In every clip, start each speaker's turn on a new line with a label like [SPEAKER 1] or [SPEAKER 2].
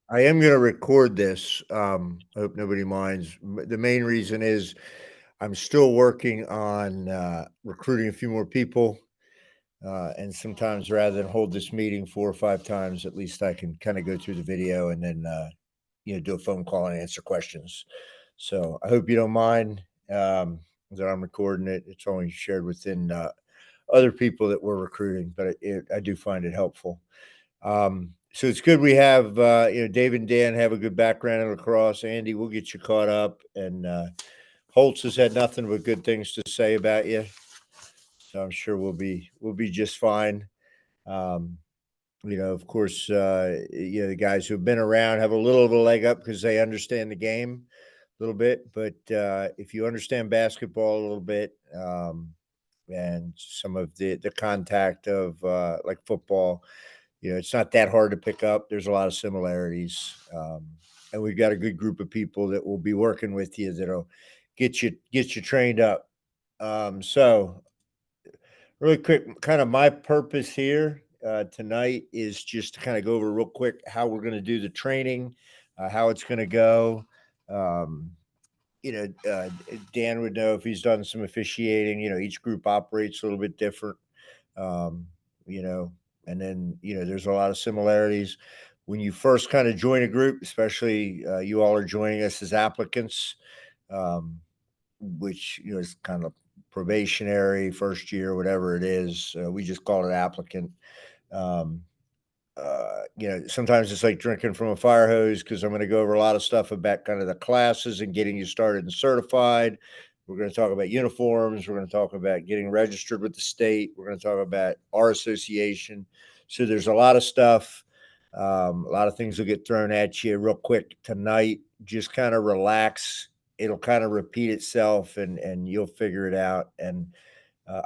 [SPEAKER 1] I am going to record this. I hope nobody minds. The main reason is I'm still working on recruiting a few more people. And sometimes rather than hold this meeting 4 or 5 times, at least I can kind of go through the video and then, do a phone call and answer questions. So I hope you don't mind that I'm recording it. It's only shared within other people that we're recruiting, but I do find it helpful. So it's good we have David and Dan have a good background in lacrosse. Andy, we'll get you caught up, and Holtz has had nothing but good things to say about you, so I'm sure we'll be just fine. Um, of course, the guys who've been around have a little of a leg up because they understand the game a little bit. But if you understand basketball a little bit, and some of the contact of like football, it's not that hard to pick up. There's a lot of similarities, and we've got a good group of people that will be working with you that'll get you trained up. So, really quick, kind of my purpose here tonight is just to kind of go over real quick how we're going to do the training, how it's going to go. Um, Dan would know if he's done some officiating. Each group operates a little bit different. Um, you know, and then there's a lot of similarities when you first kind of join a group, especially you all are joining us as applicants, um, which is kind of probationary first year, whatever it is. We just call it applicant. Um, Sometimes it's like drinking from a fire hose because I'm going to go over a lot of stuff about kind of the classes and getting you started and certified. We're going to talk about uniforms. We're going to talk about getting registered with the state. We're going to talk about our association. So there's a lot of stuff. A lot of things will get thrown at you real quick tonight. Just kind of relax. It'll kind of repeat itself, and you'll figure it out. And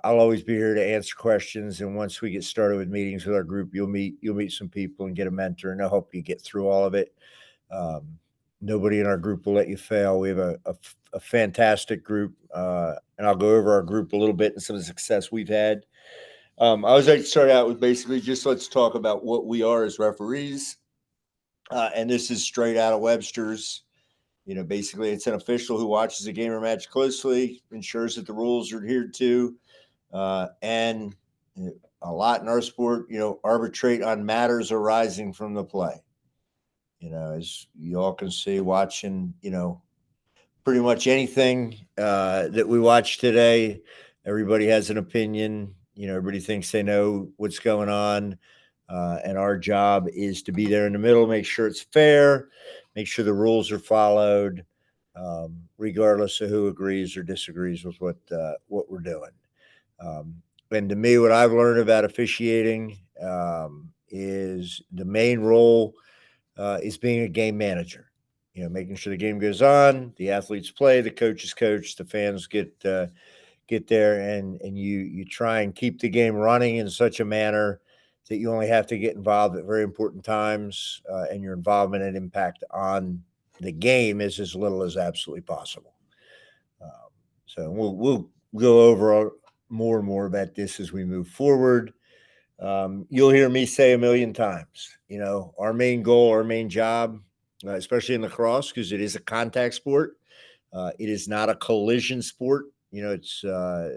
[SPEAKER 1] I'll always be here to answer questions. And once we get started with meetings with our group, you'll meet some people and get a mentor, and they'll help you get through all of it. Um, Nobody in our group will let you fail. We have a fantastic group, and I'll go over our group a little bit and some of the success we've had. I always like to start out with basically just let's talk about what we are as referees, and this is straight out of Webster's. Basically, it's an official who watches a game or match closely, ensures that the rules are adhered to, and a lot in our sport, arbitrate on matters arising from the play. As you all can see, watching, pretty much anything that we watch today, everybody has an opinion. Everybody thinks they know what's going on. And our job is to be there in the middle, make sure it's fair, make sure the rules are followed, regardless of who agrees or disagrees with what we're doing. Um, and to me, what I've learned about officiating is the main role is being a game manager. Making sure the game goes on, the athletes play, the coaches coach, the fans get there, and you try and keep the game running in such a manner that you only have to get involved at very important times, and your involvement and impact on the game is as little as absolutely possible. Um, so we'll go over more and more about this as we move forward. You'll hear me say a million times, our main goal, our main job, especially in lacrosse, because it is a contact sport. It is not a collision sport. It's uh,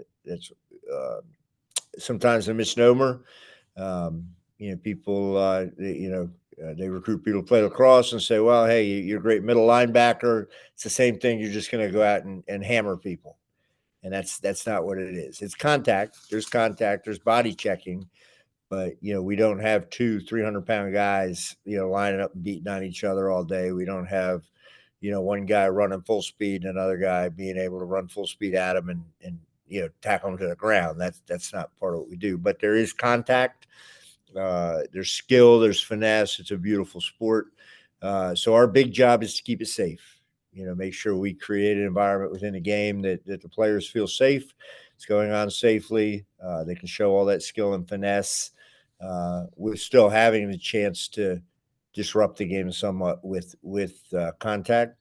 [SPEAKER 1] sometimes a misnomer. People, they recruit people to play lacrosse and say, well, hey, you're a great middle linebacker. It's the same thing. You're just going to go out and hammer people. And that's not what it is. It's contact. There's contact. There's body checking, but we don't have 300-pound guys lining up and beating on each other all day. We don't have one guy running full speed and another guy being able to run full speed at him and tackle him to the ground. That's not part of what we do. But there is contact. There's skill. There's finesse. It's a beautiful sport. So our big job is to keep it safe. Make sure we create an environment within the game that the players feel safe. It's going on safely. They can show all that skill and finesse, with still having the chance to disrupt the game somewhat with contact.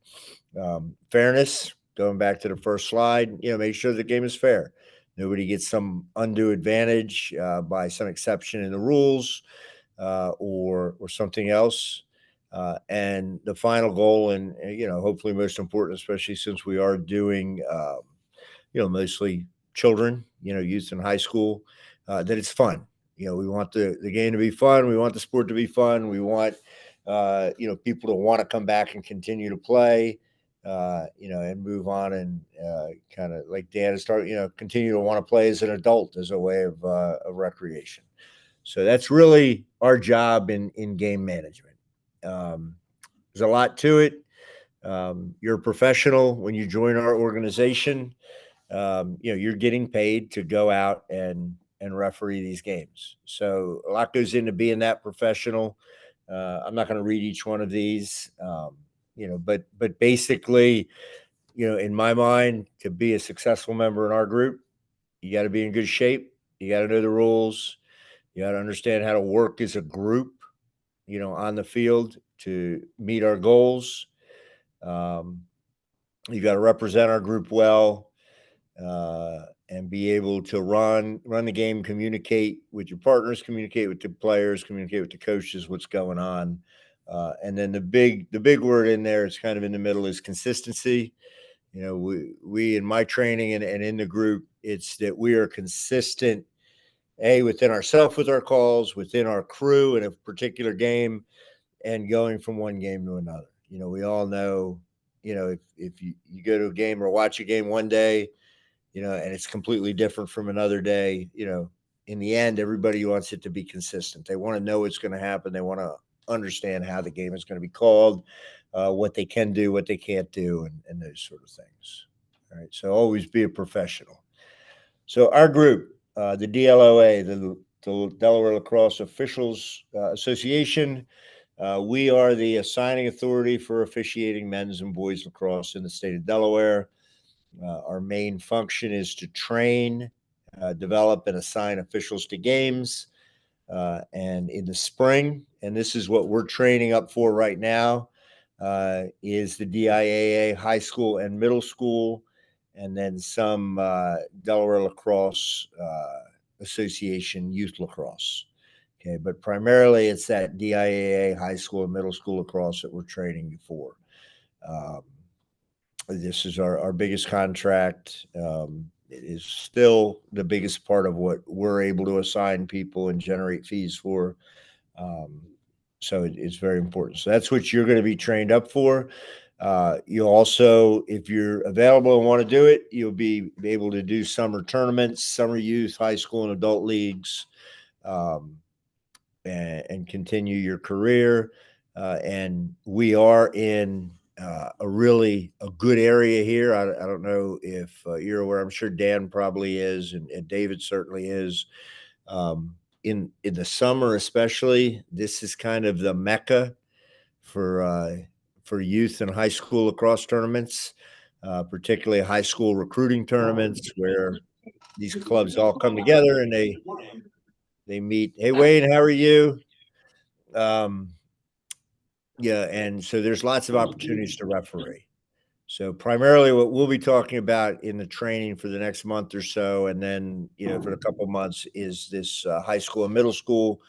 [SPEAKER 1] Fairness, going back to the first slide, make sure the game is fair. Nobody gets some undue advantage by some exception in the rules, or something else. And the final goal, and hopefully most important, especially since we are doing, mostly children, youth in high school, that it's fun. We want the game to be fun. We want the sport to be fun. We want, people to want to come back and continue to play, and move on and kind of like Dan start, continue to want to play as an adult as a way of recreation. So that's really our job in game management. Um, there's a lot to it. You're a professional when you join our organization. You're getting paid to go out and referee these games. So a lot goes into being that professional. I'm not going to read each one of these, but basically, in my mind, to be a successful member in our group, you got to be in good shape. You got to know the rules. You got to understand how to work as a group, on the field to meet our goals. Um, you got to represent our group well, and be able to run the game, communicate with your partners, communicate with the players, communicate with the coaches, what's going on. And then the big word in there, it's kind of in the middle, is consistency. We in my training and in the group, it's that we are consistent, within ourselves, with our calls, within our crew in a particular game, and going from one game to another. We all know, if you go to a game or watch a game one day, and it's completely different from another day, in the end, everybody wants it to be consistent. They want to know what's going to happen. They want to understand how the game is going to be called, what they can do, what they can't do, and those sort of things. All right. So always be a professional. So our group, the DLOA, the Delaware Lacrosse Officials Association, we are the assigning authority for officiating men's and boys lacrosse in the state of Delaware. Our main function is to train, develop, and assign officials to games. And in the spring, and this is what we're training up for right now, is the DIAA high school and middle school, and then some Delaware Lacrosse Association youth lacrosse. Okay, but primarily it's that DIAA high school and middle school lacrosse that we're training you for. Um, this is our biggest contract. It is still the biggest part of what we're able to assign people and generate fees for. Um, so it's very important. So that's what you're going to be trained up for. You also, if you're available and want to do it, you'll be able to do summer tournaments, summer youth, high school, and adult leagues, um, and continue your career. And we are in a good area here. I don't know if you're aware. I'm sure Dan probably is, and David certainly is. In the summer, especially, this is kind of the mecca for youth and high school lacrosse tournaments, particularly high school recruiting tournaments, where these clubs all come together and they meet. Hey, Wayne, how are you? Um, yeah, and so there's lots of opportunities to referee. So primarily what we'll be talking about in the training for the next month or so, and then, for a couple months, is this high school and middle school.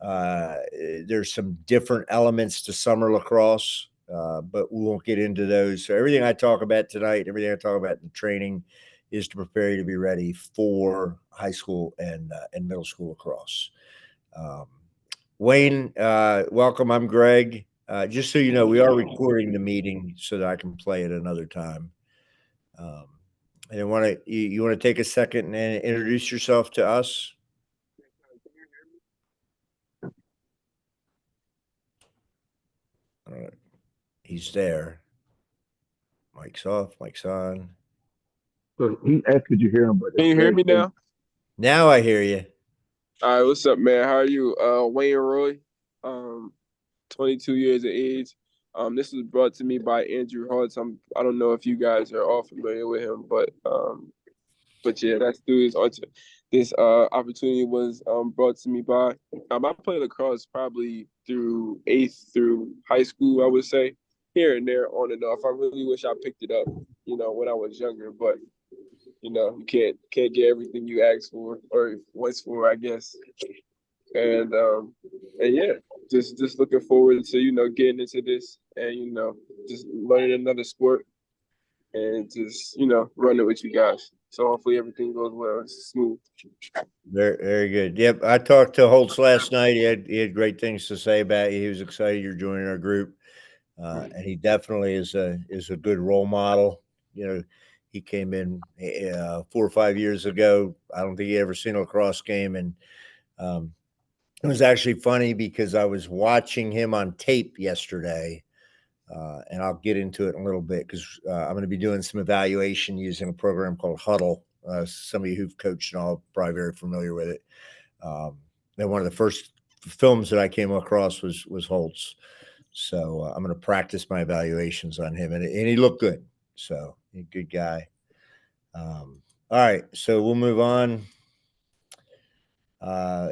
[SPEAKER 1] There's some different elements to summer lacrosse, but we won't get into those. So everything I talk about tonight, everything I talk about in the training, is to prepare you to be ready for high school and middle school lacrosse. Um, Wayne, welcome. I'm Greg. Just so you know, we are recording the meeting so that I can play it another time. Um, and I want to you want to take a second and introduce yourself to us. All right. He's there. Mic's off. Mic's on.
[SPEAKER 2] So he asked, could you hear him? But
[SPEAKER 3] Can
[SPEAKER 2] it's
[SPEAKER 3] you hear
[SPEAKER 2] very
[SPEAKER 3] me
[SPEAKER 2] faint.
[SPEAKER 3] now?
[SPEAKER 1] Now I hear you.
[SPEAKER 3] All right, what's up, man? How are you? Wayne Roy, 22 years of age. This was brought to me by Andrew Hart. I don't know if you guys are all familiar with him, but yeah, that's through this opportunity was brought to me by. I played lacrosse probably through 8th through high school, I would say, here and there, on and off. I really wish I picked it up, when I was younger, but you can't get everything you ask for or what's for, I guess. And yeah. just looking forward to getting into this and just learning another sport and just running with you guys. So hopefully everything goes well. It's smooth.
[SPEAKER 1] Very, very good. Yep, I talked to Holtz last night. He had great things to say about you. He was excited you're joining our group, and he definitely is a good role model. You know, he came in 4 or 5 years ago. I don't think he ever seen a lacrosse game, and um, it was actually funny because I was watching him on tape yesterday, and I'll get into it in a little bit because I'm going to be doing some evaluation using a program called Huddle. Some of you who've coached and all are probably very familiar with it. And one of the first films that I came across was Holtz. So I'm going to practice my evaluations on him, and he looked good. So he's a good guy. All right, so we'll move on.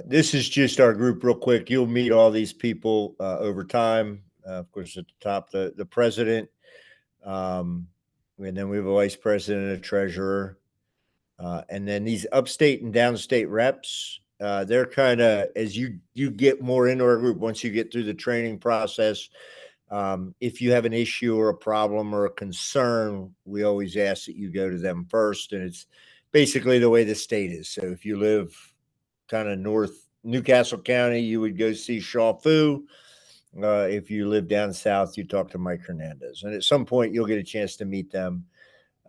[SPEAKER 1] This is just our group, real quick. You'll meet all these people over time. Of course, at the top, the president, and then we have a vice president, a treasurer, and then these upstate and downstate reps. They're kind of as you get more into our group. Once you get through the training process, if you have an issue or a problem or a concern, we always ask that you go to them first, and it's basically the way the state is. So if you live kind of north Newcastle County, you would go see Shaw Fu. If you live down south, you talk to Mike Hernandez. And at some point, you'll get a chance to meet them.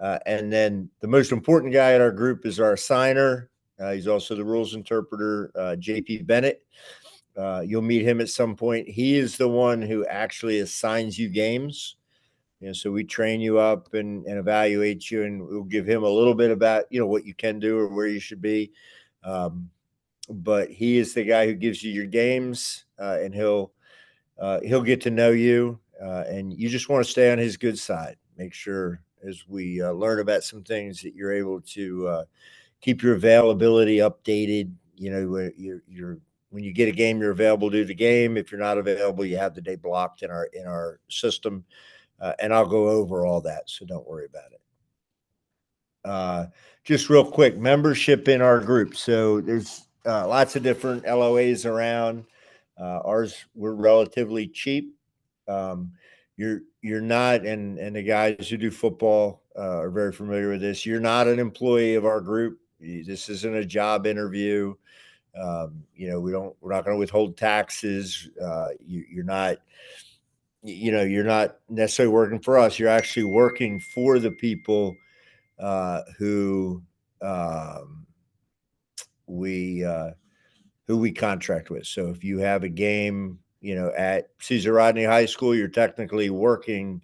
[SPEAKER 1] And then the most important guy in our group is our assigner. He's also the rules interpreter, JP Bennett. You'll meet him at some point. He is the one who actually assigns you games. So we train you up and evaluate you, and we'll give him a little bit about, what you can do or where you should be. But he is the guy who gives you your games, and he'll get to know you, and you just want to stay on his good side. Make sure as we learn about some things that you're able to keep your availability updated. You're when you get a game, you're available to do the game. If you're not available, you have the day blocked in our system, and I'll go over all that, so don't worry about it. Just real quick, membership in our group. So there's lots of different LOAs around. Ours, we're relatively cheap. Um, you're not, and the guys who do football are very familiar with this. You're not an employee of our group. This isn't a job interview. We're not going to withhold taxes. You're not, you're not necessarily working for us. You're actually working for the people who we contract with. So if you have a game, at Caesar Rodney High School, you're technically working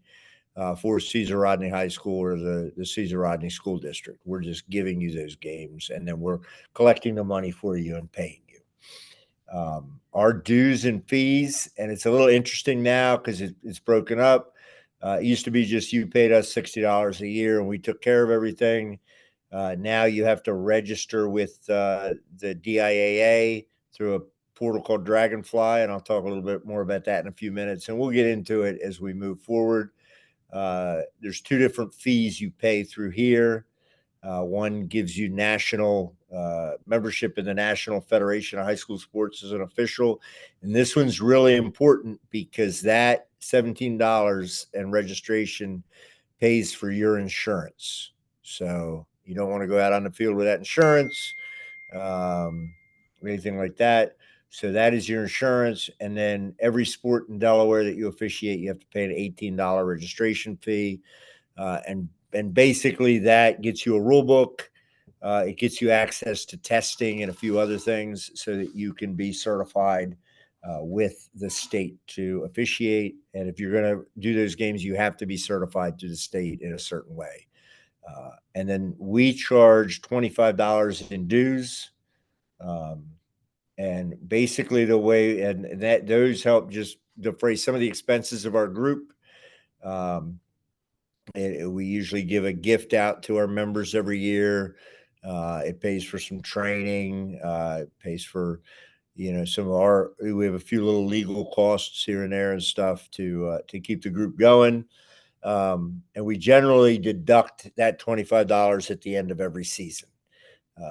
[SPEAKER 1] for Caesar Rodney High School or the Caesar Rodney School District. We're just giving you those games, and then we're collecting the money for you and paying you. Our dues and fees, and it's a little interesting now because it's broken up. It used to be just you paid us $60 a year and we took care of everything. Now you have to register with the DIAA through a portal called Dragonfly, and I'll talk a little bit more about that in a few minutes, and we'll get into it as we move forward. There's two different fees you pay through here. One gives you national membership in the National Federation of High School Sports as an official. And this one's really important because that $17 and registration pays for your insurance. So you don't want to go out on the field without insurance or anything like that. So that is your insurance. And then every sport in Delaware that you officiate, you have to pay an $18 registration fee. And basically that gets you a rule book. It gets you access to testing and a few other things so that you can be certified with the state to officiate. And if you're going to do those games, you have to be certified through the state in a certain way. And then we charge $25 in dues. And basically the way, and that those help just defray some of the expenses of our group. We usually give a gift out to our members every year. It pays for some training. It pays for, some of we have a few little legal costs here and there and stuff to keep the group going. And we generally deduct that $25 at the end of every season.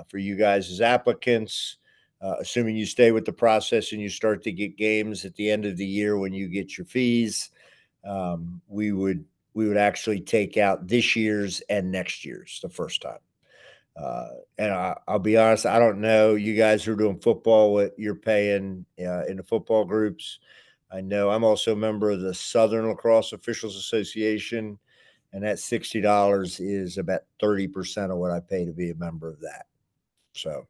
[SPEAKER 1] For you guys as applicants, assuming you stay with the process and you start to get games at the end of the year when you get your fees, we would actually take out this year's and next year's the first time. And I'll be honest, I don't know you guys who are doing football what you're paying in the football groups. I know I'm also a member of the Southern Lacrosse Officials Association, and that $60 is about 30% of what I pay to be a member of that. So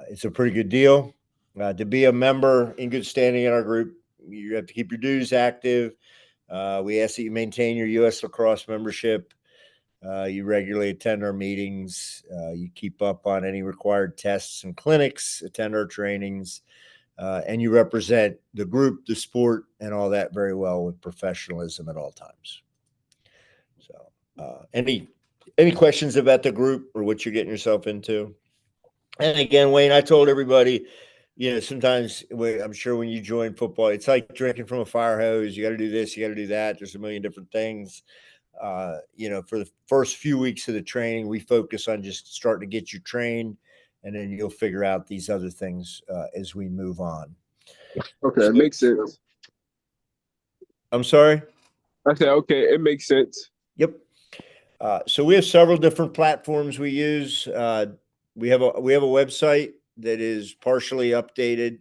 [SPEAKER 1] it's a pretty good deal. To be a member in good standing in our group, you have to keep your dues active. We ask that you maintain your U.S. lacrosse membership. You regularly attend our meetings. You keep up on any required tests and clinics, attend our trainings, and you represent the group, the sport, and all that very well with professionalism at all times. So, any questions about the group or what you're getting yourself into? And again, Wayne, I told everybody, sometimes I'm sure when you join football, it's like drinking from a fire hose. You got to do this, you got to do that. There's a million different things. For the first few weeks of the training, we focus on just starting to get you trained, and then you'll figure out these other things as we move on.
[SPEAKER 3] Okay, it makes sense.
[SPEAKER 1] I'm sorry?
[SPEAKER 3] I said, okay, it makes sense.
[SPEAKER 1] Yep. So we have several different platforms we use. We have a website that is partially updated.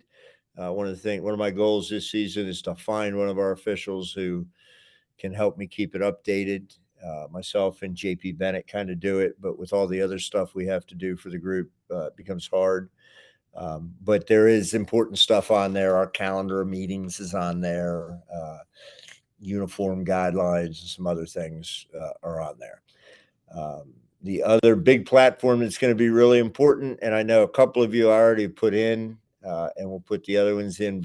[SPEAKER 1] One of my goals this season is to find one of our officials who can help me keep it updated. Myself and JP Bennett kind of do it, but with all the other stuff we have to do for the group, it becomes hard. But there is important stuff on there. Our calendar of meetings is on there. Uniform guidelines and some other things are on there. The other big platform that's going to be really important, and I know a couple of you already put in, and we'll put the other ones in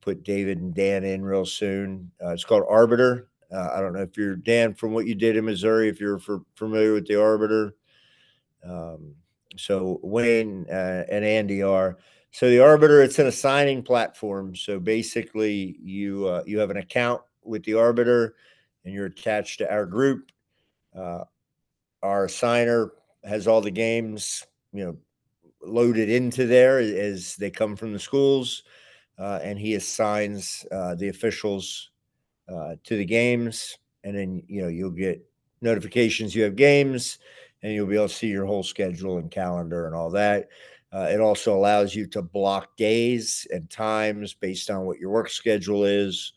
[SPEAKER 1] put David and Dan in real soon. It's called Arbiter. I don't know if you're Dan from what you did in Missouri, if you're familiar with the Arbiter. So Wayne and Andy are. So the Arbiter, it's an assigning platform. So basically, you have an account with the Arbiter, and you're attached to our group. Our assigner has all the games, loaded into there as they come from the schools, and he assigns the officials to the games, and then you'll get notifications you have games, and you'll be able to see your whole schedule and calendar and all that. It also allows you to block days and times based on what your work schedule is.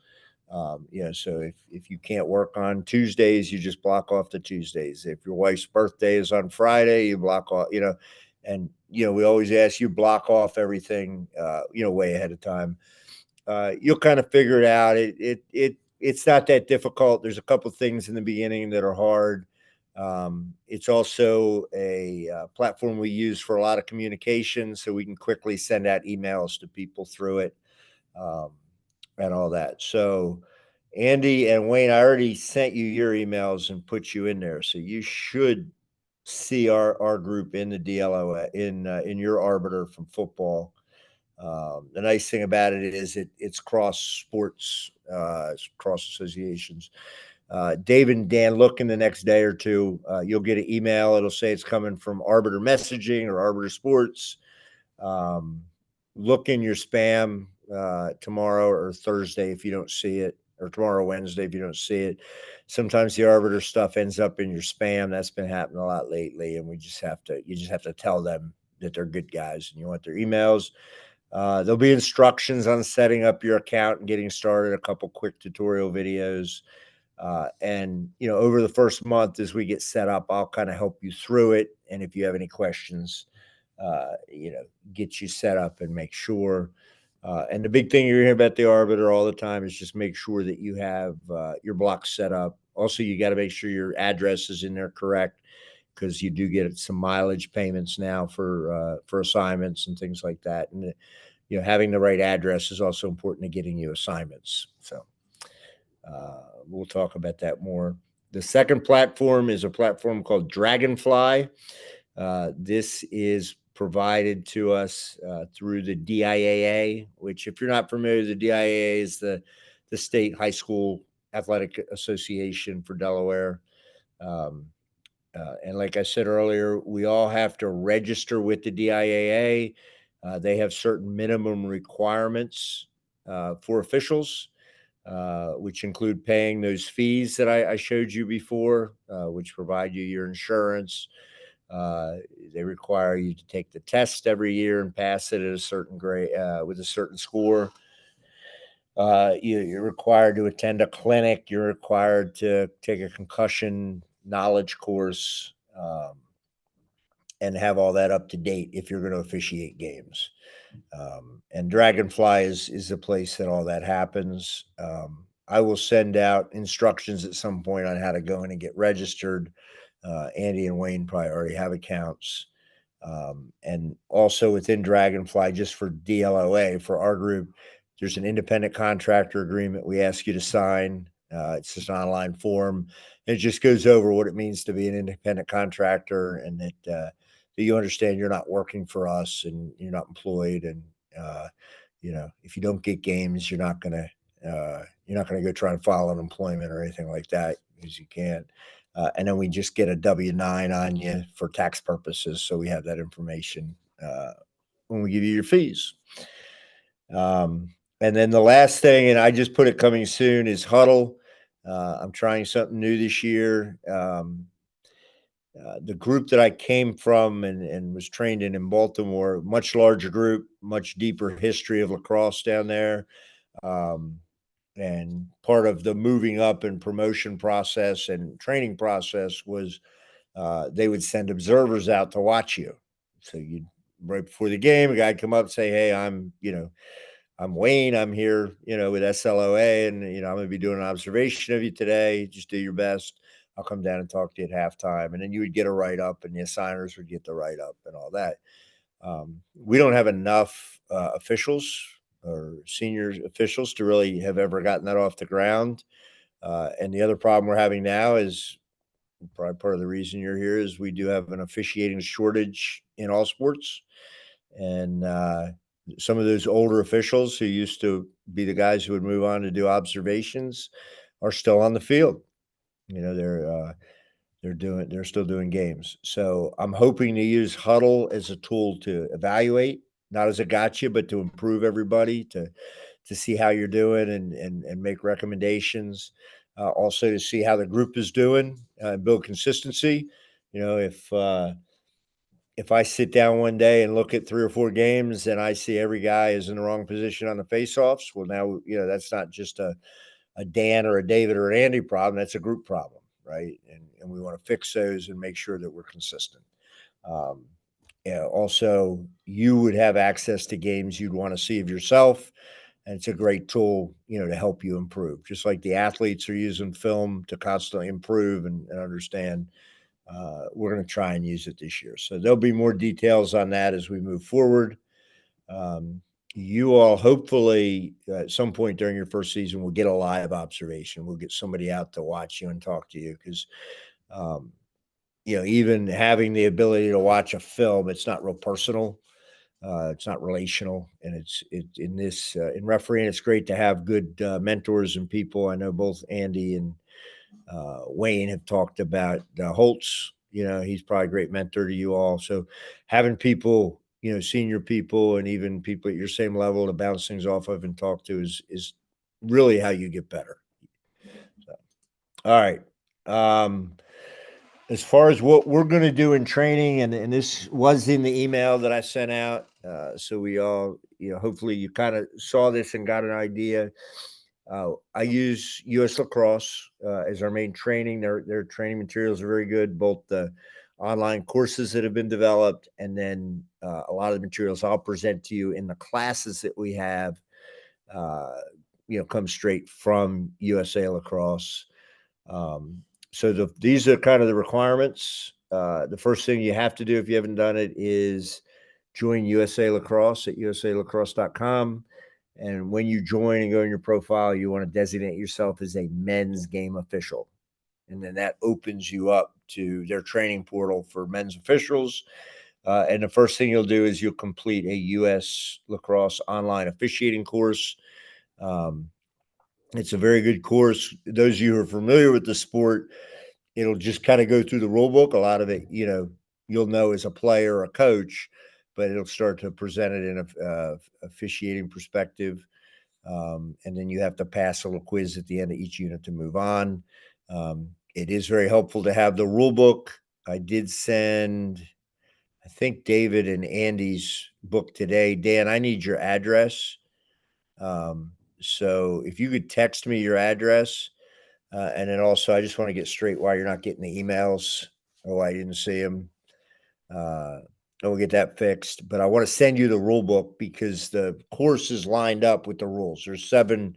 [SPEAKER 1] So if you can't work on Tuesdays, you just block off the Tuesdays. If your wife's birthday is on Friday, you block off, and we always ask you block off everything, way ahead of time. You'll kind of figure it out. It's not that difficult. There's a couple of things in the beginning that are hard. It's also a platform we use for a lot of communication, so we can quickly send out emails to people through it. And all that. So Andy and Wayne, I already sent you your emails and put you in there. So you should see our group in the DLO in your Arbiter from football. The nice thing about it is it's cross sports, it's cross associations. David and Dan, look in the next day or two. You'll get an email. It'll say it's coming from Arbiter Messaging or Arbiter Sports. Look in your spam tomorrow or Thursday if you don't see it, or tomorrow, Wednesday, if you don't see it. Sometimes the Arbiter stuff ends up in your spam. That's been happening a lot lately, and you just have to tell them that they're good guys and you want their emails. There'll be instructions on setting up your account and getting started, a couple quick tutorial videos. And over the first month as we get set up, I'll kind of help you through it. And if you have any questions, get you set up and make sure. And the big thing you're hearing about the Arbiter all the time is just make sure that you have your blocks set up. Also, you got to make sure your address is in there correct, because you do get some mileage payments now for assignments and things like that. And having the right address is also important to getting you assignments. So we'll talk about that more. The second platform is a platform called Dragonfly. This is provided to us through the DIAA, which, if you're not familiar, the DIAA is the State High School Athletic Association for Delaware. And like I said earlier, we all have to register with the DIAA. They have certain minimum requirements for officials, which include paying those fees that I showed you before, which provide you your insurance. Uh, they require you to take the test every year and pass it at a certain grade with a certain score. You're required to attend a clinic. You're required to take a concussion knowledge course, and have all that up to date if you're going to officiate games. And Dragonfly is the place that all that happens. I will send out instructions at some point on how to go in and get registered. Andy and Wayne probably already have accounts. And also within Dragonfly, just for DLOA, for our group, there's an independent contractor agreement we ask you to sign. It's just an online form. It just goes over what it means to be an independent contractor, and that you understand you're not working for us and you're not employed. And if you don't get games, you're not gonna go try and file unemployment or anything like that, because you can't. And then we just get a W-9 on you for tax purposes, so we have that information when we give you your fees. And then the last thing, and I just put it coming soon, is Huddle. I'm trying something new this year. The group that I came from and was trained in Baltimore, much larger group, much deeper history of lacrosse down there. And part of the moving up and promotion process and training process was they would send observers out to watch you. So you right before the game, a guy'd come up and say, "Hey, I'm Wayne. I'm here, with SLOA, and I'm going to be doing an observation of you today. Just do your best. I'll come down and talk to you at halftime." And then you would get a write up, and the assigners would get the write up and all that. We don't have enough officials or senior officials to really have ever gotten that off the ground. And the other problem we're having now is probably part of the reason you're here is we do have an officiating shortage in all sports. And some of those older officials who used to be the guys who would move on to do observations are still on the field. They're still doing games. So I'm hoping to use Huddle as a tool to evaluate, not as a gotcha, but to improve everybody, to see how you're doing and make recommendations. Also to see how the group is doing, and build consistency. If I sit down one day and look at 3 or 4 games and I see every guy is in the wrong position on the faceoffs, well, now, that's not just a Dan or a David or an Andy problem. That's a group problem, right? And we want to fix those and make sure that we're consistent. Also, you would have access to games you'd want to see of yourself. And it's a great tool, to help you improve. Just like the athletes are using film to constantly improve and understand. We're going to try and use it this year. So there'll be more details on that as we move forward. You all hopefully at some point during your first season will get a live observation. We'll get somebody out to watch you and talk to you, because even having the ability to watch a film, it's not real personal. It's not relational, and it's in refereeing. It's great to have good mentors and people. I know both Andy and Wayne have talked about Holtz. He's probably a great mentor to you all. So having people, senior people and even people at your same level to bounce things off of and talk to is really how you get better. So, all right. As far as what we're going to do in training, and this was in the email that I sent out, so we all, hopefully you kind of saw this and got an idea. I use US Lacrosse as our main training. Their training materials are very good, both the online courses that have been developed, and then a lot of the materials I'll present to you in the classes that we have, come straight from USA Lacrosse. So these are kind of the requirements. The first thing you have to do if you haven't done it is join USA Lacrosse at usalacrosse.com. And when you join and go in your profile, you want to designate yourself as a men's game official. And then that opens you up to their training portal for men's officials. And the first thing you'll do is you'll complete a US Lacrosse online officiating course. It's a very good course. Those of you who are familiar with the sport, it'll just kind of go through the rule book. A lot of it, you'll know as a player or a coach, but it'll start to present it in a officiating perspective. And then you have to pass a little quiz at the end of each unit to move on. It is very helpful to have the rule book. I did send, I think, David and Andy's book today. Dan, I need your address. So if you could text me your address, and then also I just want to get straight why you're not getting the emails or why you didn't see them. And we'll get that fixed. But I want to send you the rule book because the course is lined up with the rules. There's seven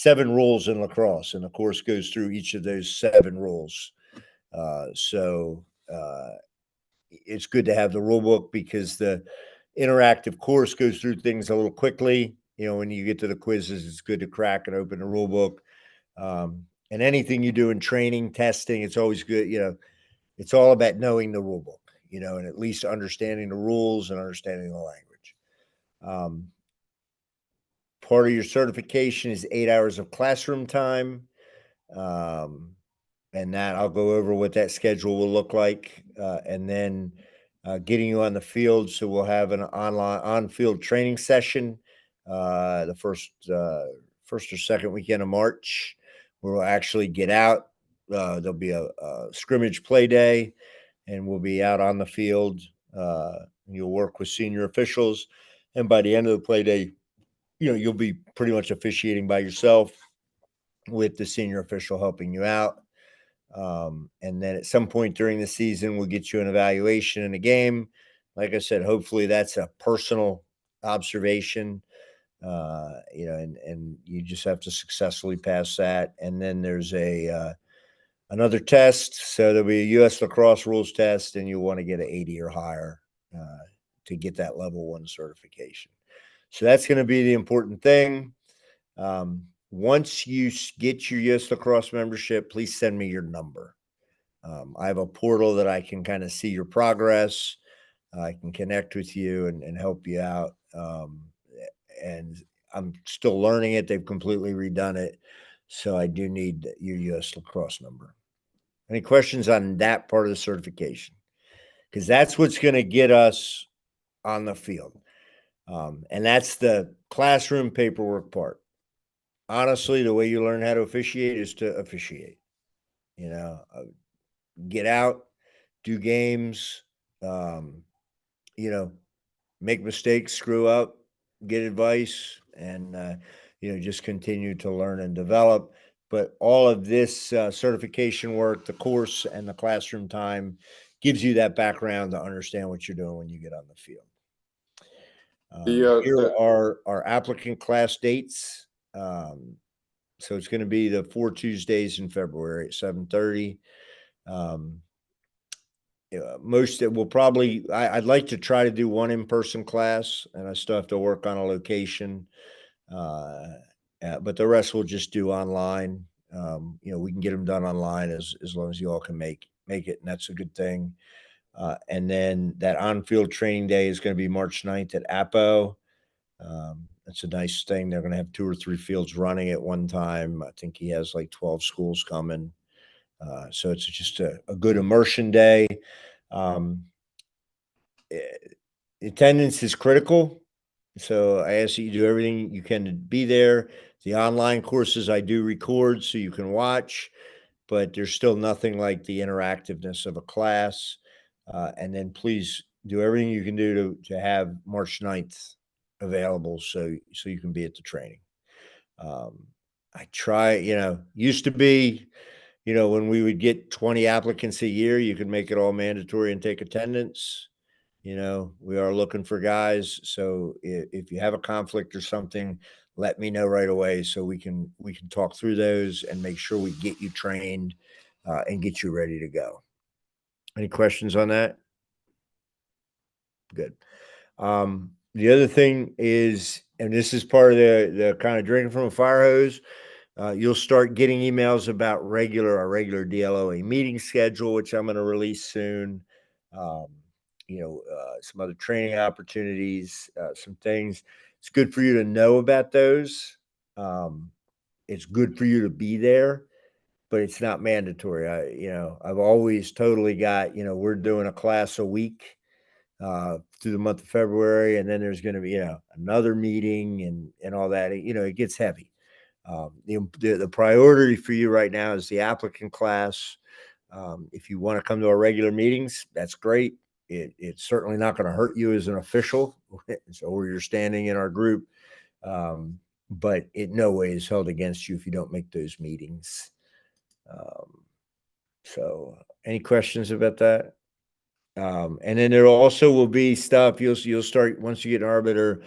[SPEAKER 1] rules in lacrosse, and the course goes through each of those 7 rules. So it's good to have the rule book because the interactive course goes through things a little quickly. When you get to the quizzes, it's good to crack and open the rule book. And anything you do in training, testing, it's always good. It's all about knowing the rule book, and at least understanding the rules and understanding the language. Part of your certification is 8 hours of classroom time. And that I'll go over what that schedule will look like. And then getting you on the field. So we'll have an online on-field training session the first or second weekend of March, where we'll actually get out. There'll be a scrimmage play day, and we'll be out on the field. You'll work with senior officials, and by the end of the play day, you'll be pretty much officiating by yourself with the senior official helping you out. And then at some point during the season, we'll get you an evaluation in a game. Like I said, hopefully that's a personal observation, and you just have to successfully pass that. And then there's another test. So there'll be a U.S. lacrosse rules test, and you'll want to get an 80 or higher to get that level 1 certification. So that's going to be the important thing. Once you get your U.S. lacrosse membership, please send me your number. I have a portal that I can kind of see your progress. I can connect with you and help you out. And I'm still learning it. They've completely redone it. So I do need your U.S. lacrosse number. Any questions on that part of the certification? Because that's what's going to get us on the field. And that's the classroom paperwork part. Honestly, the way you learn how to officiate is to officiate. Get out, do games, make mistakes, screw up, get advice, and just continue to learn and develop. But all of this certification work, the course and the classroom time, gives you that background to understand what you're doing when you get on the field. Here are our applicant class dates. So it's going to be the 4 Tuesdays in February at 7:30. Most it will probably, I'd like to try to do one in-person class, and I still have to work on a location. But the rest we'll just do online. We can get them done online as long as you all can make it, and that's a good thing. And then that on-field training day is going to be March 9th at Appo. That's a nice thing. They're going to have 2 or 3 fields running at one time. I think he has like 12 schools coming. So it's just a good immersion day. Attendance is critical. So I ask that you do everything you can to be there. The online courses I do record so you can watch, but there's still nothing like the interactiveness of a class. And then please do everything you can do to have March 9th available so you can be at the training. I try, used to be, when we would get 20 applicants a year, you could make it all mandatory and take attendance. We are looking for guys. So if you have a conflict or something, let me know right away so we can talk through those and make sure we get you trained and get you ready to go. Any questions on that? Good. The other thing is, and this is part of the kind of drinking from a fire hose, you'll start getting emails about our regular DLOA meeting schedule, which I'm going to release soon. Some other training opportunities, some things. It's good for you to know about those. It's good for you to be there. but it's not mandatory. I've always totally got, we're doing a class a week through the month of February, and then there's going to be, another meeting and all that. It gets heavy. The priority for you right now is the applicant class. If you want to come to our regular meetings, that's great. It's certainly not going to hurt you as an official, or you're standing in our group. But it no way is held against you if you don't make those meetings. So any questions about that? And then there also will be stuff you'll start once you get an arbiter,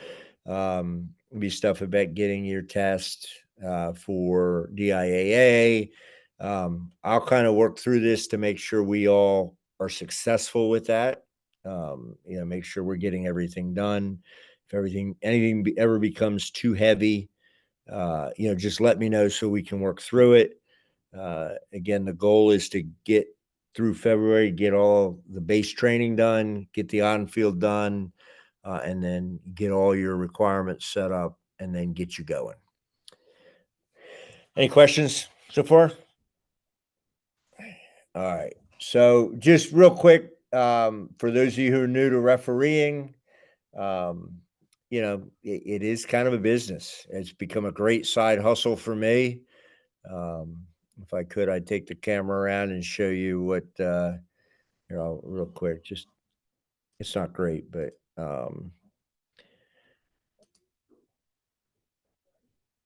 [SPEAKER 1] be stuff about getting your test for DIAA. I'll kind of work through this to make sure we all are successful with that. Make sure we're getting everything done. If anything ever becomes too heavy, just let me know so we can work through it. Again, the goal is to get through February, get all the base training done, get the on-field done, and then get all your requirements set up, and then get you going. Any questions so far? All right. So just real quick, for those of you who are new to refereeing, it is kind of a business. It's become a great side hustle for me. If I could, I'd take the camera around and show you what, real quick, just, it's not great, but,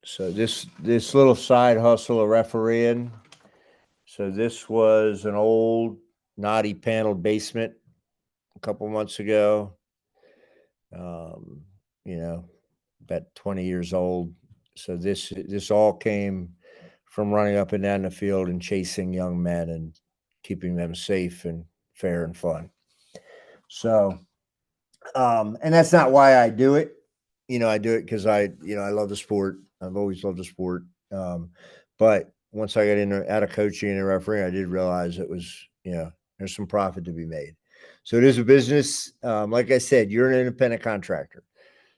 [SPEAKER 1] so this little side hustle of refereeing. So this was an old knotty paneled basement a couple months ago. About 20 years old. So this all came from running up and down the field and chasing young men and keeping them safe and fair and fun. So, and that's not why I do it. I do it because I love the sport. I've always loved the sport. But once I got out of coaching and refereeing, I did realize it was, there's some profit to be made. So it is a business. Like I said, you're an independent contractor.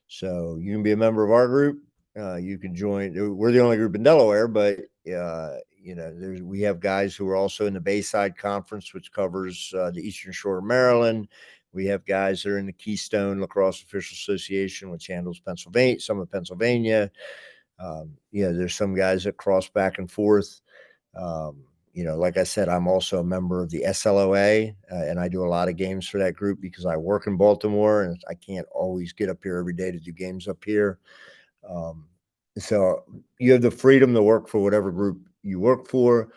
[SPEAKER 1] So you can be a member of our group. You can join. We're the only group in Delaware, but we have guys who are also in the Bayside Conference, which covers the Eastern Shore of Maryland. We have guys that are in the Keystone Lacrosse Official Association, which handles Pennsylvania, some of Pennsylvania. There's some guys that cross back and forth. Like I said, I'm also a member of the SLOA, and I do a lot of games for that group because I work in Baltimore and I can't always get up here every day to do games up here. So you have the freedom to work for whatever group you work for.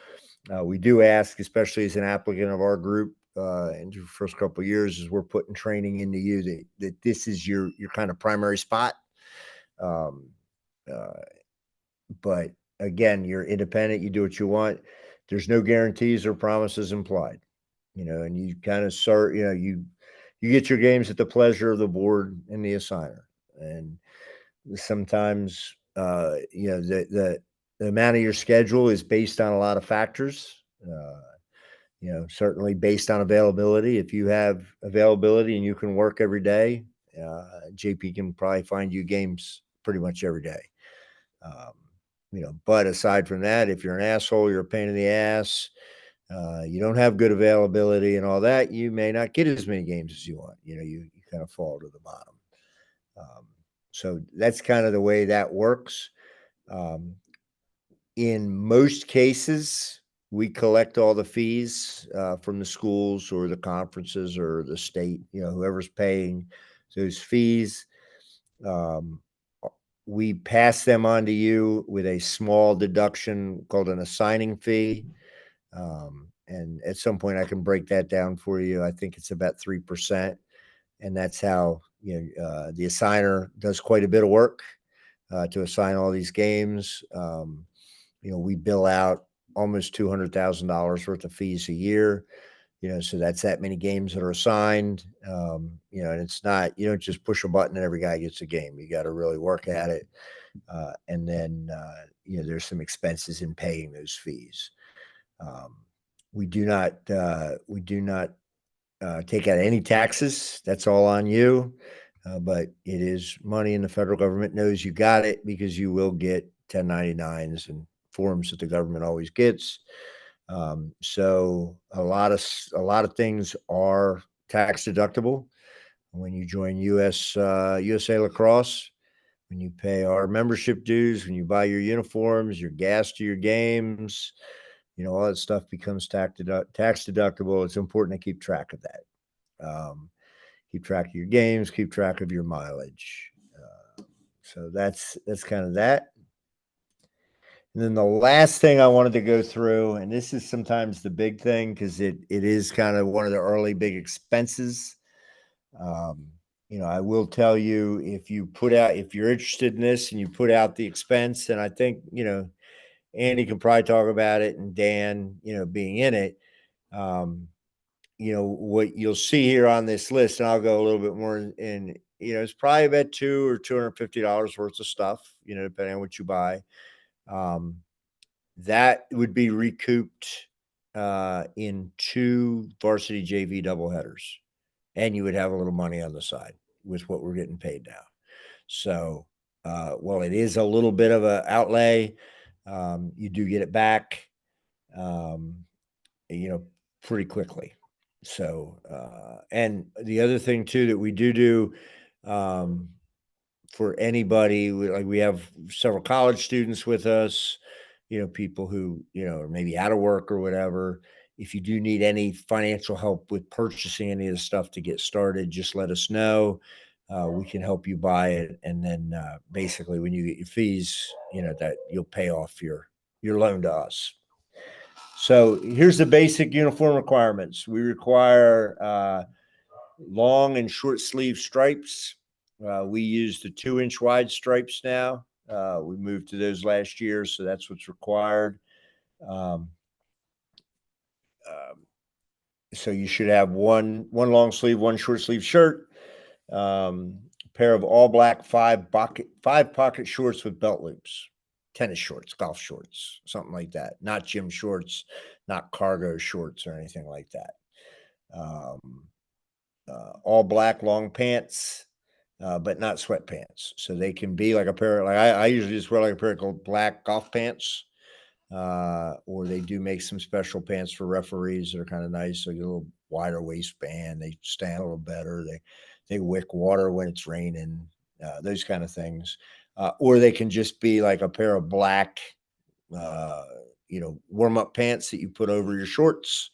[SPEAKER 1] We do ask, especially as an applicant of our group, in the first couple of years, is we're putting training into you that this is your kind of primary spot. But again, you're independent. You do what you want. There's no guarantees or promises implied, and you kind of start, you get your games at the pleasure of the board and the assigner. And sometimes, the amount of your schedule is based on a lot of factors. Certainly based on availability. If you have availability and you can work every day, JP can probably find you games pretty much every day. But aside from that, if you're an asshole, you're a pain in the ass, you don't have good availability and all that, you may not get as many games as you want. You kind of fall to the bottom. So that's kind of the way that works. In most cases, we collect all the fees from the schools or the conferences or the state, whoever's paying those fees. We pass them on to you with a small deduction called an assigning fee. And at some point I can break that down for you. I think it's about 3%. And that's how, the assigner does quite a bit of work to assign all these games. We bill out almost $200,000 worth of fees a year. So that's that many games that are assigned. And it's not, you don't just push a button and every guy gets a game. You got to really work at it. And then, there's some expenses in paying those fees. We do not take out any taxes. That's all on you. But it is money, and the federal government knows you got it because you will get 1099s and forms that the government always gets. So a lot of things are tax deductible when you join USA Lacrosse. When you pay our membership dues, when you buy your uniforms, your gas to your games, all that stuff becomes tax deductible. It's important to keep track of that. Keep track of your games, keep track of your mileage. So that's kind of that. And then the last thing I wanted to go through, and this is sometimes the big thing because it is kind of one of the early big expenses. I will tell you, if you're interested in this and you put out the expense, and I think, Andy can probably talk about it, and Dan, being in it, what you'll see here on this list, and I'll go a little bit more in, it's probably about $200 or $250 worth of stuff, depending on what you buy. That would be recouped in 2 varsity JV doubleheaders, and you would have a little money on the side with what we're getting paid now. So, while it is a little bit of a outlay, you do get it back, um, pretty quickly. So, and the other thing too that we do, for anybody, we have several college students with us, people who, are maybe out of work or whatever. If you do need any financial help with purchasing any of the stuff to get started, just let us know. We can help you buy it. And then, basically when you get your fees, that you'll pay off your loan to us. So here's the basic uniform requirements. We require, long and short sleeve stripes. We use the 2-inch wide stripes now. We moved to those last year, so that's what's required. Um, so you should have one long sleeve, one short sleeve shirt, pair of all black 5-pocket shorts with belt loops, tennis shorts, golf shorts, something like that. Not gym shorts, not cargo shorts or anything like that. All black long pants, but not sweatpants. So they can be like a pair. Like I usually just wear like a pair of black golf pants, or they do make some special pants for referees that are kind of nice. So you get a little wider waistband. They stand a little better. They wick water when it's raining. Those kind of things. Or they can just be like a pair of black, warm up pants that you put over your shorts.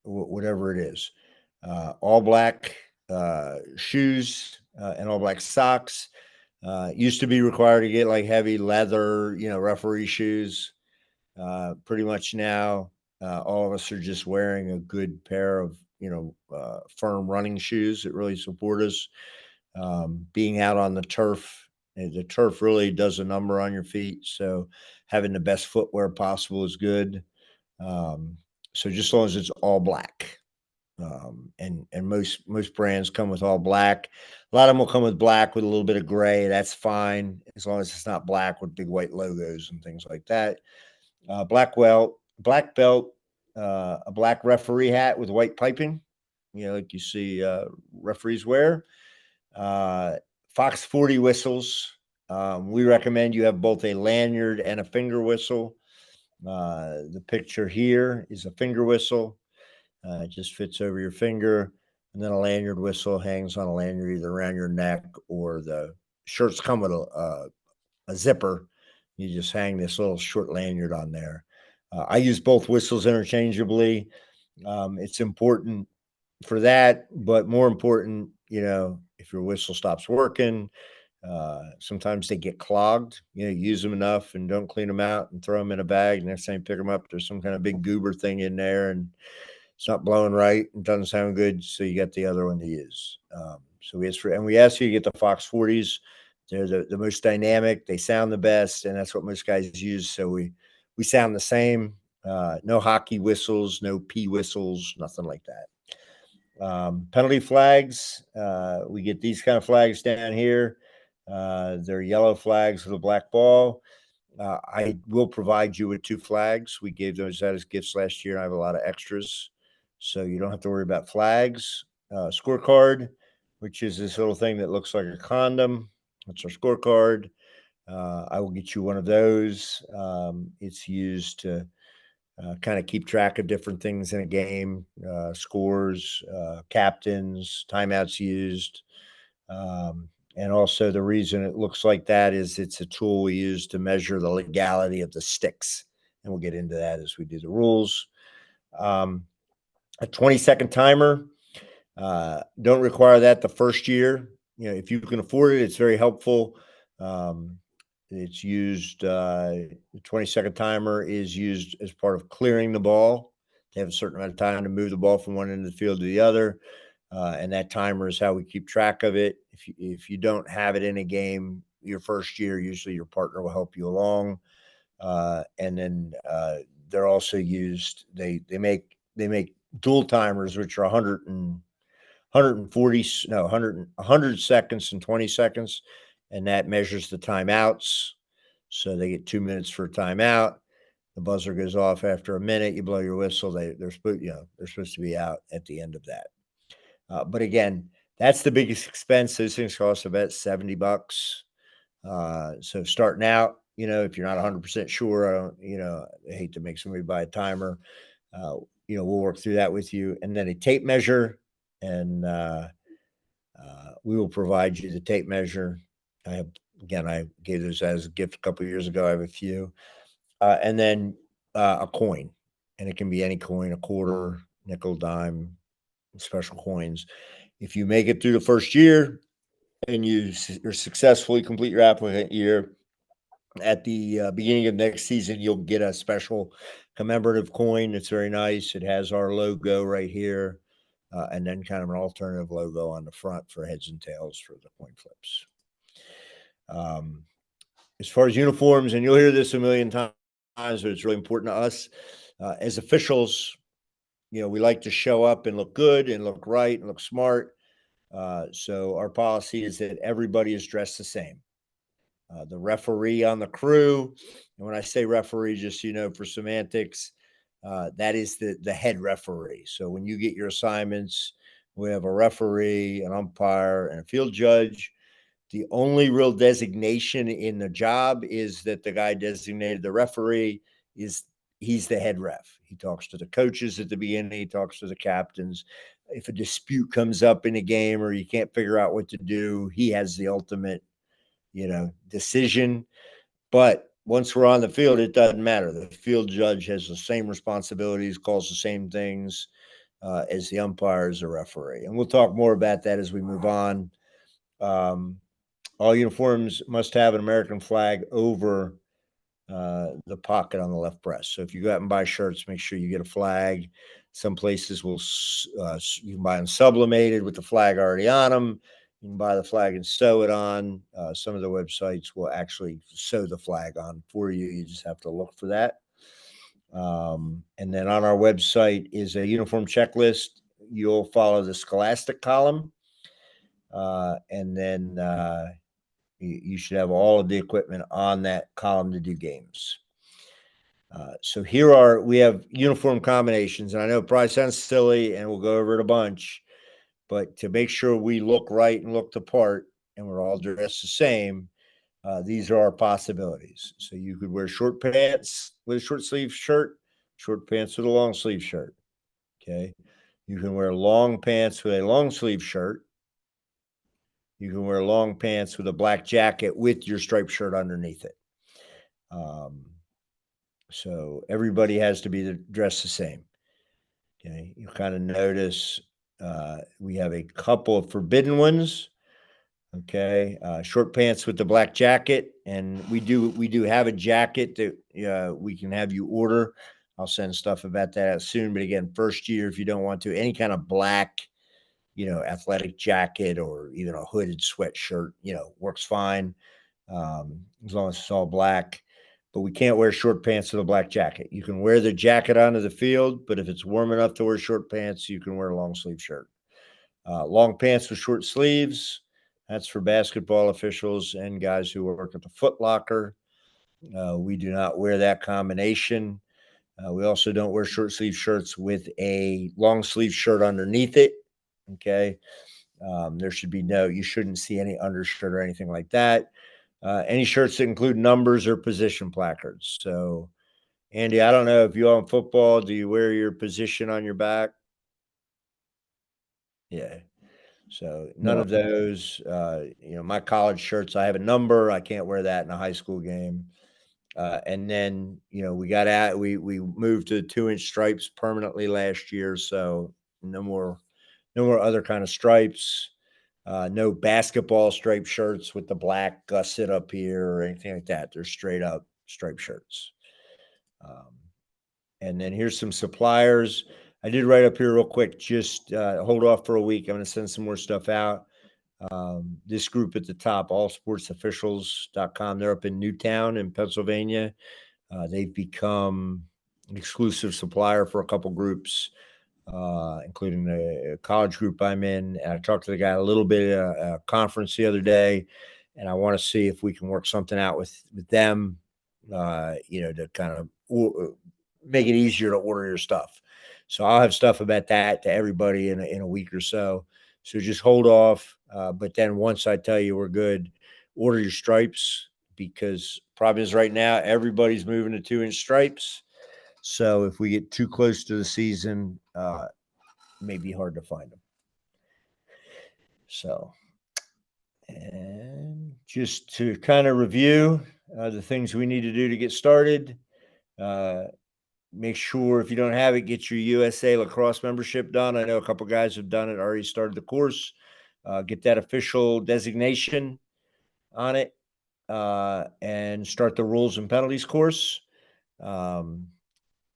[SPEAKER 1] Whatever it is. All black shoes and all black socks. Used to be required to get like heavy leather, referee shoes. Pretty much now, all of us are just wearing a good pair of, firm running shoes that really support us. Being out on the turf, the turf really does a number on your feet. So having the best footwear possible is good. So just as long as it's all black, and most brands come with all black. A lot of them will come with black with a little bit of gray. That's fine as long as it's not black with big white logos and things like that. Black belt, a black referee hat with white piping, like you see referees wear. Fox 40 whistles. We recommend you have both a lanyard and a finger whistle. The picture here is a finger whistle. It just fits over your finger. And then a lanyard whistle hangs on a lanyard either around your neck, or the shirts come with a zipper. You just hang this little short lanyard on there. I use both whistles interchangeably. It's important for that, but more important, if your whistle stops working, sometimes they get clogged. Use them enough and don't clean them out and throw them in a bag. Next time you pick them up, there's some kind of big goober thing in there, and it's not blowing right and doesn't sound good. So you got the other one to use. So we ask you to get the Fox 40s. They're the most dynamic. They sound the best, and that's what most guys use. So we sound the same. No hockey whistles, no pee whistles, nothing like that. Penalty flags. We get these kind of flags down here. They're yellow flags with a black ball. I will provide you with 2 flags. We gave those out as gifts last year. I have a lot of extras, so you don't have to worry about flags. Scorecard, which is this little thing that looks like a condom. That's our scorecard. I will get you one of those. It's used to kind of keep track of different things in a game, scores, captains, timeouts used. And also, the reason it looks like that is it's a tool we use to measure the legality of the sticks. And we'll get into that as we do the rules. A 20-second timer. Don't require that the first year. If you can afford it, it's very helpful. It's used, the 20-second timer is used as part of clearing the ball. They have a certain amount of time to move the ball from one end of the field to the other. And that timer is how we keep track of it. If you don't have it in a game your first year, usually your partner will help you along. And then they're also used, they make dual timers, which are 100 seconds and 20 seconds. And that measures the timeouts. So they get 2 minutes for a timeout. The buzzer goes off after a minute. You blow your whistle. They're supposed to be out at the end of that. But again, that's the biggest expense. Those things cost about $70. So starting out, if you're not 100% sure, I hate to make somebody buy a timer. We'll work through that with you. And then a tape measure, and we will provide you the tape measure. I gave those as a gift a couple of years ago. I have a few. And then a coin, and it can be any coin, a quarter, nickel, dime, special coins. If you make it through the first year and you successfully complete your applicant year, at the beginning of next season, you'll get a special commemorative coin. It's very nice. It has our logo right here, and then kind of an alternative logo on the front for heads and tails for the coin flips. As far as uniforms, and you'll hear this a million times, but it's really important to us as officials. We like to show up and look good and look right and look smart. So our policy is that everybody is dressed the same. The referee on the crew, and when I say referee, just for semantics, that is the head referee. So when you get your assignments, we have a referee, an umpire, and a field judge. The only real designation in the job is that the guy designated the referee he's the head ref. He talks to the coaches at the beginning. He talks to the captains. If a dispute comes up in a game or you can't figure out what to do, he has the ultimate, decision. But once we're on the field, it doesn't matter. The field judge has the same responsibilities, calls the same things as the umpire as a referee. And we'll talk more about that as we move on. All uniforms must have an American flag over the pocket on the left breast. So if you go out and buy shirts, make sure you get a flag. Some places will you can buy them sublimated with the flag already on them. You can buy the flag and sew it on. Some of the websites will actually sew the flag on for you. You just have to look for that. And then on our website is a uniform checklist. You'll follow the Scholastic column. And then you should have all of the equipment on that column to do games. So we have uniform combinations, and I know it probably sounds silly, and we'll go over it a bunch, but to make sure we look right and look the part, and we're all dressed the same, these are our possibilities. So you could wear short pants with a short sleeve shirt, short pants with a long sleeve shirt. Okay. You can wear long pants with a long sleeve shirt. You can wear long pants with a black jacket with your striped shirt underneath it. So everybody has to be dressed the same. Okay. You kind of notice we have a couple of forbidden ones. Okay. Short pants with the black jacket. And we do have a jacket that we can have you order. I'll send stuff about that out soon. But again, first year, if you don't want to, any kind of black, athletic jacket or even a hooded sweatshirt, works fine. As long as it's all black. But we can't wear short pants with a black jacket. You can wear the jacket onto the field, but if it's warm enough to wear short pants, you can wear a long sleeve shirt. Long pants with short sleeves. That's for basketball officials and guys who work at the Foot Locker. We do not wear that combination. We also don't wear short sleeve shirts with a long sleeve shirt underneath it. Okay. You shouldn't see any undershirt or anything like that. any shirts that include numbers or position placards. So, Andy, I don't know if you on football, do you wear your position on your back? Yeah. So none
[SPEAKER 2] No,
[SPEAKER 1] of those. My college shirts, I have a number. I can't wear that in a high school game. And then we moved to 2-inch stripes permanently last year, so no more no more other kind of stripes. No basketball striped shirts with the black gusset up here or anything like that. They're straight up striped shirts. Um, and then here's some suppliers. I did write up here real quick. Just hold off for a week. I'm going to send some more stuff out. This group at the top, allsportsofficials.com, they're up in Newtown in Pennsylvania. They've become an exclusive supplier for a couple groups, including the college group I'm in. And I talked to the guy a little bit at a conference the other day, and I want to see if we can work something out with them, to kind of make it easier to order your stuff. So I'll have stuff about that to everybody in a week or so. So just hold off. But then once I tell you we're good, order your stripes, because problem is right now everybody's moving to 2-inch stripes. So if we get too close to the season, it may be hard to find them. So, and just to kind of review the things we need to do to get started. Uh, Make sure if you don't have it, get your USA lacrosse membership done. I know a couple guys have done it, already started the course. Get that official designation on it, and start the rules and penalties course. Um,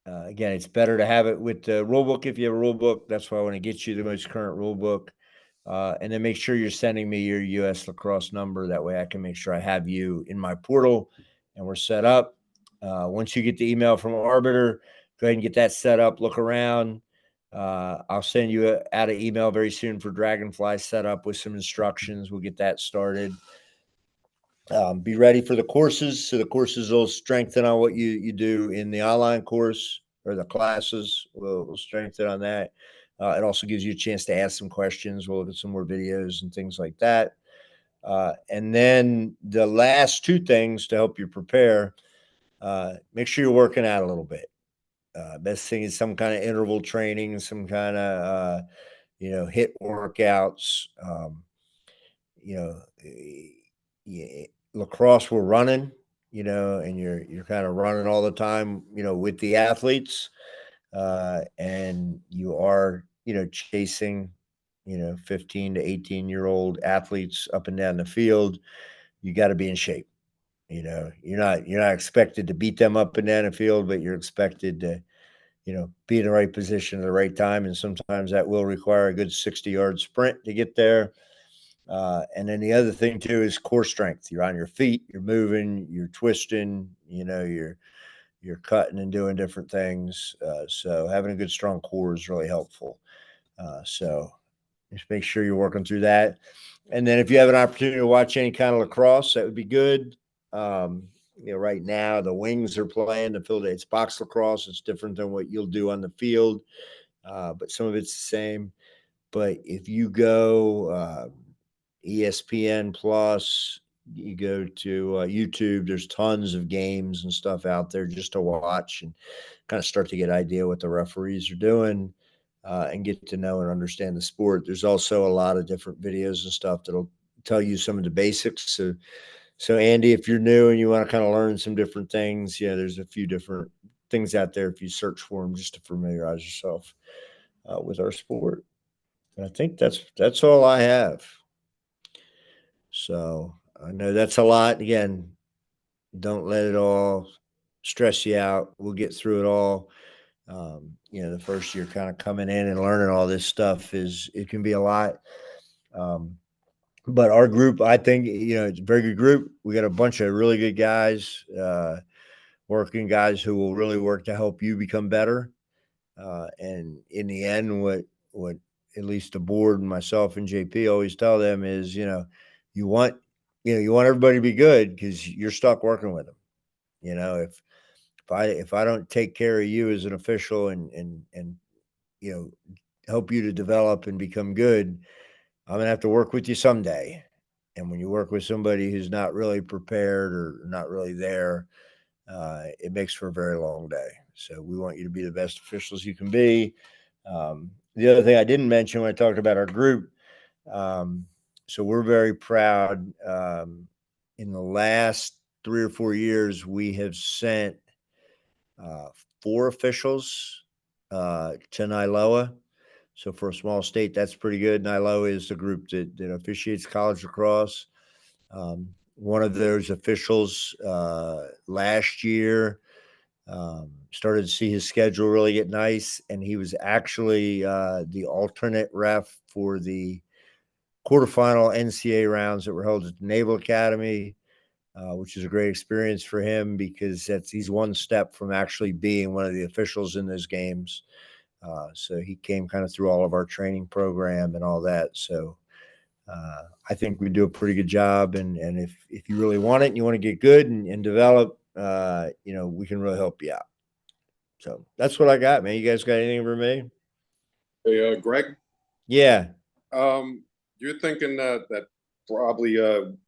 [SPEAKER 1] Again, it's better to have it with the rule book if you have a rule book. That's why I want to get you the most current rule book. And then make sure you're sending me your US lacrosse number. That way I can make sure I have you in my portal and we're set up. Once you get the email from Arbiter, go ahead and get that set up. Look around. I'll send you out an email very soon for Dragonfly set up with some instructions. We'll get that started. Be ready for the courses. So the courses will strengthen on what you do in the online course, or the classes will strengthen on that. It also gives you a chance to ask some questions. We'll look at some more videos and things like that. And then the last two things to help you prepare, make sure you're working out a little bit. Best thing is some kind of interval training, some kind of, hit workouts. You know, yeah, lacrosse we're running, and you're kind of running all the time, with the athletes, and you are, chasing, 15 to 18-year-old athletes up and down the field. You got to be in shape. You're not expected to beat them up and down the field, but you're expected to, be in the right position at the right time. And sometimes that will require a good 60-yard sprint to get there. And then the other thing too is core strength. You're on your feet, you're moving, you're twisting, you're cutting and doing different things. So having a good strong core is really helpful. So just make sure you're working through that. And then if you have an opportunity to watch any kind of lacrosse, that would be good. Right now the Wings are playing the field. It's box lacrosse. It's different than what you'll do on the field, but some of it's the same. But if you go ESPN Plus, you go to YouTube, there's tons of games and stuff out there just to watch and kind of start to get an idea what the referees are doing, and get to know and understand the sport. There's also a lot of different videos and stuff that'll tell you some of the basics. So Andy, if you're new and you want to kind of learn some different things, there's a few different things out there if you search for them just to familiarize yourself with our sport. And I think that's all I have. So I know that's a lot. Again, don't let it all stress you out. We'll get through it all. The first year kind of coming in and learning all this stuff it can be a lot. But our group, I think, it's a very good group. We got a bunch of really good guys, working guys who will really work to help you become better. And in the end, what at least the board and myself and JP always tell them is, you want everybody to be good because you're stuck working with them. If I don't take care of you as an official and help you to develop and become good, I'm gonna have to work with you someday. And when you work with somebody who's not really prepared or not really there, it makes for a very long day. So we want you to be the best officials you can be. The other thing I didn't mention when I talked about our group, so we're very proud. In the last 3 or 4 years, we have sent 4 officials to Niloa. So for a small state, that's pretty good. Niloa is the group that officiates college lacrosse. One of those officials last year started to see his schedule really get nice, and he was actually the alternate ref for the quarterfinal NCAA rounds that were held at the Naval Academy, which is a great experience for him because he's one step from actually being one of the officials in those games. So he came kind of through all of our training program and all that. So I think we do a pretty good job. And if you really want it and you want to get good and develop, we can really help you out. So that's what I got, man. You guys got anything for me?
[SPEAKER 4] Hey, Greg,
[SPEAKER 1] Yeah.
[SPEAKER 4] you're thinking that probably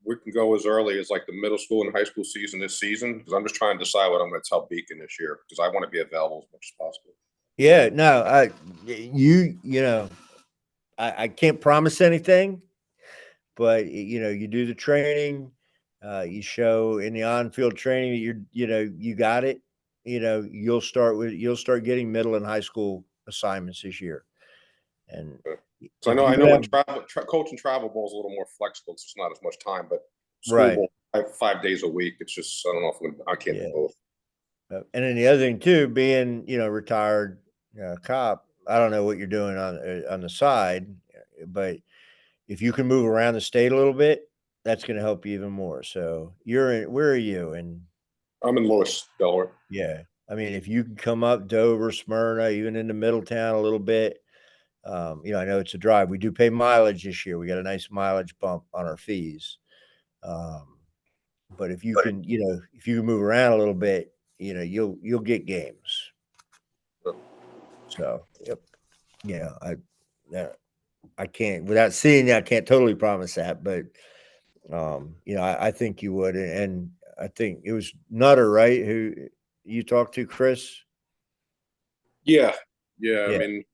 [SPEAKER 4] we can go as early as like the middle school and high school season this season? Because I'm just trying to decide what I'm going to tell Beacon this year because I want to be available as much as possible.
[SPEAKER 1] Yeah. No, I can't promise anything, but you do the training, you show in the on-field training that you got it. You'll start getting middle and high school assignments this year. And
[SPEAKER 4] So
[SPEAKER 1] if
[SPEAKER 4] I
[SPEAKER 1] you
[SPEAKER 4] know when
[SPEAKER 1] have
[SPEAKER 4] coaching travel ball is a little more flexible. It's just not as much time, but school
[SPEAKER 1] right,
[SPEAKER 4] ball 5 days a week. It's just I don't know if I can't
[SPEAKER 1] yeah.
[SPEAKER 4] do both.
[SPEAKER 1] And then the other thing too, being retired cop, I don't know what you're doing on the side, but if you can move around the state a little bit, that's going to help you even more. So where are you? And
[SPEAKER 4] I'm in Lewis, Delaware.
[SPEAKER 1] yeah, I mean, if you can come up Dover, Smyrna, even into Middletown a little bit, I know it's a drive. We do pay mileage this year. We got a nice mileage bump on our fees. Um, but if you can, if you can move around a little bit, you'll get games. So, yep. Yeah, I can't without seeing you, I can't totally promise that, but I think you would, and I think it was Nutter, right? Who you talked to, Chris?
[SPEAKER 4] Yeah, yeah. I
[SPEAKER 1] Yeah,
[SPEAKER 4] mean,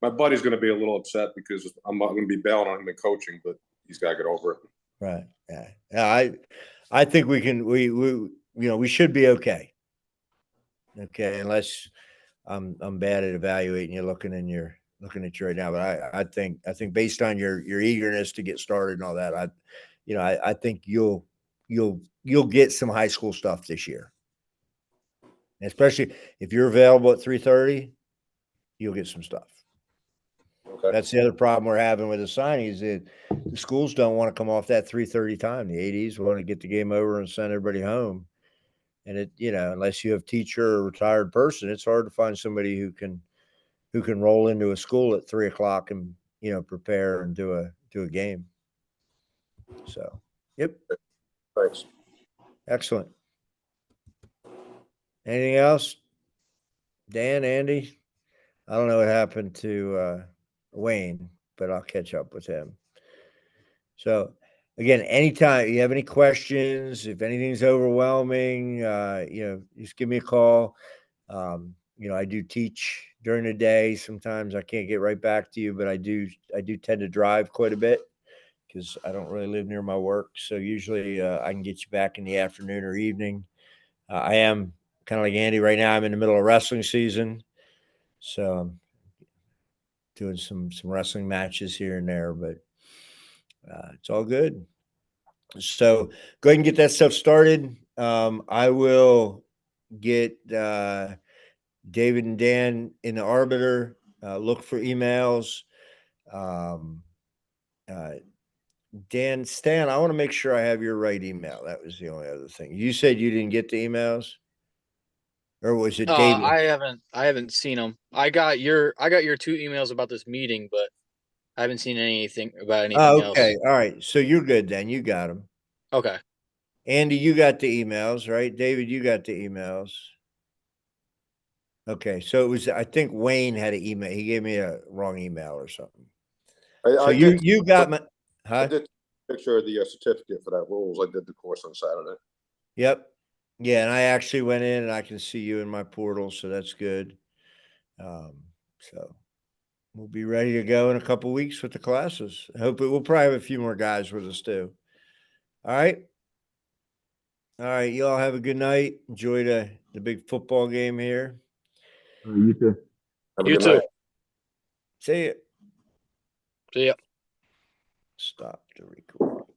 [SPEAKER 4] my buddy's going to be a little upset because I'm not going to be bailing on him in coaching, but he's got to get over it.
[SPEAKER 1] right. Yeah, I think we can. We should be okay. Okay, unless I'm bad at evaluating you, looking at you right now. But I think based on your eagerness to get started and all that, I think you'll get some high school stuff this year. Especially if you're available at 3:30, you'll get some stuff.
[SPEAKER 4] Okay.
[SPEAKER 1] That's the other problem we're having with the signings. That the schools don't want to come off that 3:30 time. The ADs want to get the game over and send everybody home. And unless you have teacher or retired person, it's hard to find somebody who can roll into a school at 3 o'clock and prepare and do a game. So, yep,
[SPEAKER 4] Thanks.
[SPEAKER 1] excellent. Anything else, Dan, Andy? I don't know what happened to Wayne, but I'll catch up with him. So, again, anytime you have any questions, if anything's overwhelming, just give me a call. I do teach during the day. Sometimes I can't get right back to you, but I do tend to drive quite a bit because I don't really live near my work. So usually I can get you back in the afternoon or evening. I am kind of like Andy right now. I'm in the middle of wrestling season, so I'm doing some wrestling matches here and there, but it's all good. So go ahead and get that stuff started. I will get David and Dan in the Arbiter. Look for emails. Um, uh, Dan, Stan, I want to make sure I have your right email. That was the only other thing. You said you didn't get the emails, or was it David?
[SPEAKER 5] I haven't seen them. I got your 2 emails about this meeting, but I haven't seen anything about anything
[SPEAKER 1] Oh, okay.
[SPEAKER 5] else.
[SPEAKER 1] All right. So you're good then. You got them.
[SPEAKER 5] Okay.
[SPEAKER 1] Andy, you got the emails, right? David, you got the emails. Okay. So it was, I think Wayne had an email. He gave me a wrong email or something. So
[SPEAKER 4] I did,
[SPEAKER 1] you got my,
[SPEAKER 4] I
[SPEAKER 1] huh?
[SPEAKER 4] did. picture of the certificate for that rules. I did the course on Saturday.
[SPEAKER 1] Yep. Yeah, and I actually went in and I can see you in my portal, so that's good. So we'll be ready to go in a couple weeks with the classes. I hope we'll probably have a few more guys with us too. All right. All right, you all have a good night. Enjoy the big football game here.
[SPEAKER 2] You too.
[SPEAKER 4] Have a
[SPEAKER 5] You
[SPEAKER 4] good
[SPEAKER 5] too.
[SPEAKER 4] night.
[SPEAKER 1] See ya.
[SPEAKER 5] See ya.
[SPEAKER 1] Stop the recording.